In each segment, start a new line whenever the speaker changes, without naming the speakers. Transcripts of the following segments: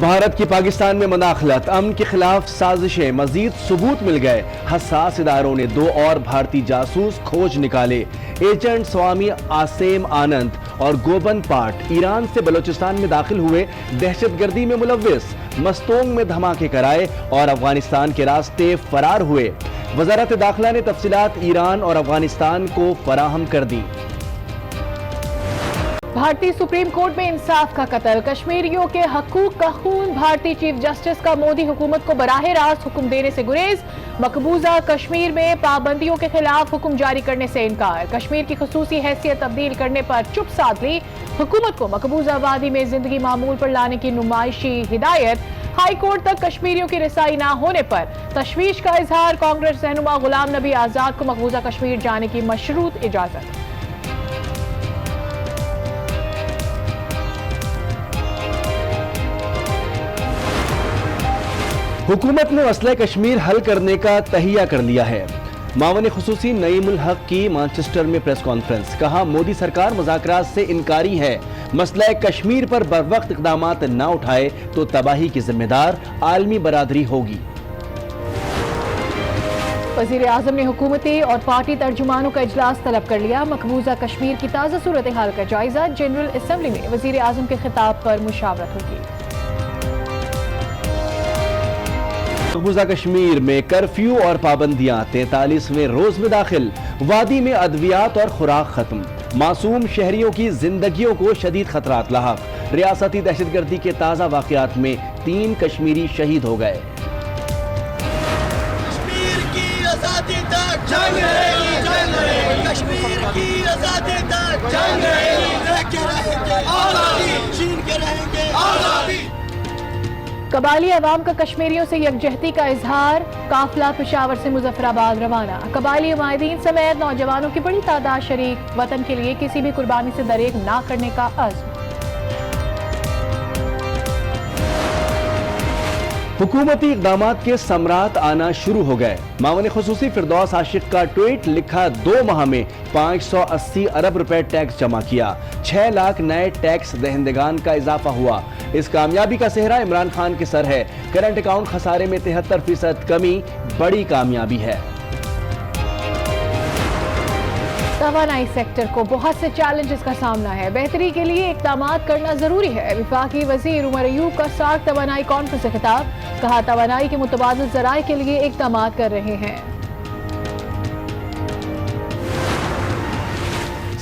بھارت کی پاکستان میں مداخلت، امن کے خلاف سازشیں، مزید ثبوت مل گئے۔ حساس اداروں نے 2 اور بھارتی جاسوس کھوج نکالے۔ ایجنٹ سوامی آسیم آنند اور گوبند پاٹ ایران سے بلوچستان میں داخل ہوئے، دہشت گردی میں ملوث، مستونگ میں دھماکے کرائے اور افغانستان کے راستے فرار ہوئے۔ وزارت داخلہ نے تفصیلات ایران اور افغانستان کو فراہم کر دی۔
بھارتی سپریم کورٹ میں انصاف کا قتل، کشمیریوں کے حقوق کا خون، بھارتی چیف جسٹس کا مودی حکومت کو براہ راست حکم دینے سے گریز، مقبوضہ کشمیر میں پابندیوں کے خلاف حکم جاری کرنے سے انکار، کشمیر کی خصوصی حیثیت تبدیل کرنے پر چپ سادھ لی، حکومت کو مقبوضہ وادی میں زندگی معمول پر لانے کی نمائشی ہدایت، ہائی کورٹ تک کشمیریوں کی رسائی نہ ہونے پر تشویش کا اظہار، کانگریس رہنما غلام نبی آزاد کو مقبوضہ کشمیر جانے کی مشروط اجازت۔
حکومت نے مسئلہ کشمیر حل کرنے کا تہیہ کر لیا ہے۔ معاون خصوصی نعیم الحق کی مانچسٹر میں پریس کانفرنس، کہا مودی سرکار مذاکرات سے انکاری ہے، مسئلہ کشمیر پر بروقت اقدامات نہ اٹھائے تو تباہی کی ذمہ دار عالمی برادری ہوگی۔
وزیر اعظم نے حکومتی اور پارٹی ترجمانوں کا اجلاس طلب کر لیا، مقبوضہ کشمیر کی تازہ صورتحال کا جائزہ، جنرل اسمبلی میں وزیر اعظم کے خطاب پر مشاورت ہوگی۔
مقبوضہ کشمیر میں کرفیو اور پابندیاں 43ویں روز میں داخل، وادی میں ادویات اور خوراک ختم، معصوم شہریوں کی زندگیوں کو شدید خطرات لاحق، ریاستی دہشت گردی کے تازہ واقعات میں 3 کشمیری شہید ہو گئے۔
کشمیر کی آزادی تک جنگ رہے گی، جنگ رہے گی، کشمیر کی آزادی تک جنگ رہے گی، رہ کے رہیں گے آزادی، چھین کے رہیں گے آزادی۔
قبائلی عوام کا کشمیریوں سے یکجہتی کا اظہار، قافلہ پشاور سے مظفر آباد روانہ، قبائلی عمائدین سمیت نوجوانوں کی بڑی تعداد شریک، وطن کے لیے کسی بھی قربانی سے دریغ نہ کرنے کا عزم۔
حکومتی اقدامات کے ثمرات آنا شروع ہو گئے، معاون خصوصی فردوس عاشق کا ٹویٹ، لکھا 2 ماہ میں 580 ارب روپے ٹیکس جمع کیا، 6 لاکھ نئے ٹیکس دہندگان کا اضافہ ہوا، اس کامیابی کا سہرا عمران خان کے سر ہے، کرنٹ اکاؤنٹ خسارے میں 73% کمی بڑی کامیابی ہے۔
توانائی سیکٹر کو بہت سے چیلنجز کا سامنا ہے، بہتری کے لیے اقدامات کرنا ضروری ہے، وفاقی وزیر عمر ایوب کا سارک توانائی کانفرنس سے خطاب، کہا توانائی کے متبادل ذرائع کے لیے اقدامات کر رہے ہیں۔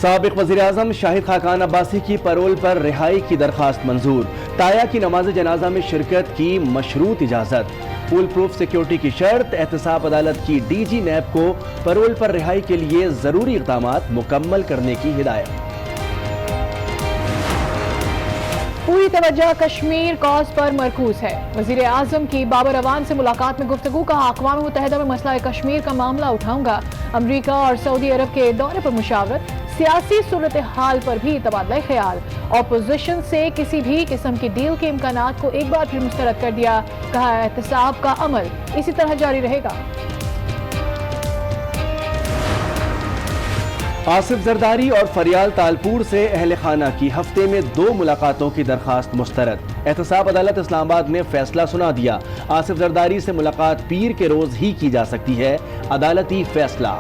سابق وزیراعظم شاہد خاقان عباسی کی پرول پر رہائی کی درخواست منظور، تایا کی نماز جنازہ میں شرکت کی مشروط اجازت، فول پروف سیکیورٹی کی شرط، احتساب عدالت کی ڈی جی نیب کو پرول پر رہائی کے لیے ضروری اقدامات مکمل کرنے کی ہدایت۔
پوری توجہ کشمیر کاز پر مرکوز ہے، وزیر اعظم کی بابر اعوان سے ملاقات میں گفتگو، کہا اقوام متحدہ میں مسئلہ کشمیر کا معاملہ اٹھاؤں گا، امریکہ اور سعودی عرب کے دورے پر مشاورت، سیاسی صورتحال پر بھی تبادلہ خیال، اپوزیشن سے کسی بھی قسم کی ڈیل کے امکانات کو ایک بار پھر مسترد کر دیا، کہا احتساب کا عمل اسی طرح جاری رہے گا۔
آصف زرداری اور فریال تالپور سے اہل خانہ کی ہفتے میں 2 ملاقاتوں کی درخواست مسترد، احتساب عدالت اسلام آباد نے فیصلہ سنا دیا، آصف زرداری سے ملاقات پیر کے روز ہی کی جا سکتی ہے، عدالتی فیصلہ۔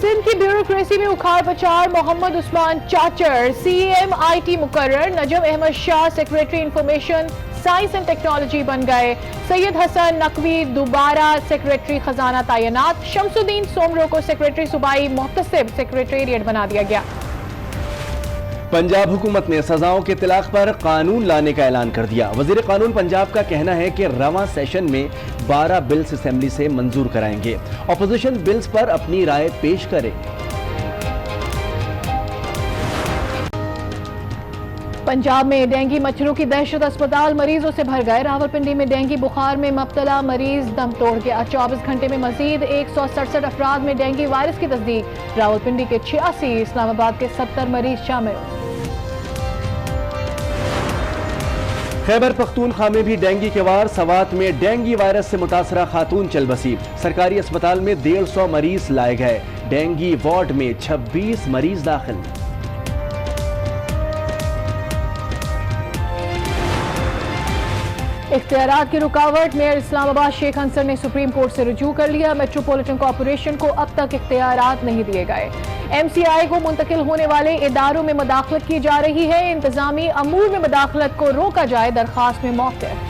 سندھ کی بیوروکریسی میں اکھاڑ پچھاڑ، Muhammad Usman چاچر C M I T مقرر، Najam Ahmed Shah secretary information science and technology بن گئے، سید حسن نقوی دوبارہ سیکریٹری خزانہ تعینات، شمس الدین سومرو کو سیکریٹری صوبائی محتسب سیکریٹریٹ بنا دیا گیا۔
پنجاب حکومت نے سزاؤں کے اطلاق پر قانون لانے کا اعلان کر دیا، وزیر قانون پنجاب کا کہنا ہے کہ رواں سیشن میں 12 بلز اسمبلی سے منظور کرائیں گے، اپوزیشن بلز پر اپنی رائے پیش کرے۔
پنجاب میں ڈینگی مچھروں کی دہشت، اسپتال مریضوں سے بھر گئے، راولپنڈی میں ڈینگی بخار میں مبتلا مریض دم توڑ گیا، 24 گھنٹے میں مزید 167 افراد میں ڈینگی وائرس کی تصدیق، راولپنڈی کے 86، اسلام آباد کے 70 مریض شامل۔
خیبر پختونخوا میں بھی ڈینگی کے وار، سوات میں ڈینگی وائرس سے متاثرہ خاتون چل بسی، سرکاری اسپتال میں 150 مریض لائے گئے، ڈینگی وارڈ میں 26 مریض داخل۔
اختیارات کی رکاوٹ میئر اسلام آباد شیخ انصر نے سپریم کورٹ سے رجوع کر لیا. میٹروپولیٹن کارپوریشن کو اب تک اختیارات نہیں دیے گئے. ایم سی آئی کو منتقل ہونے والے اداروں میں مداخلت کی جا رہی ہے. انتظامی امور میں مداخلت کو روکا جائے, درخواست میں موقف.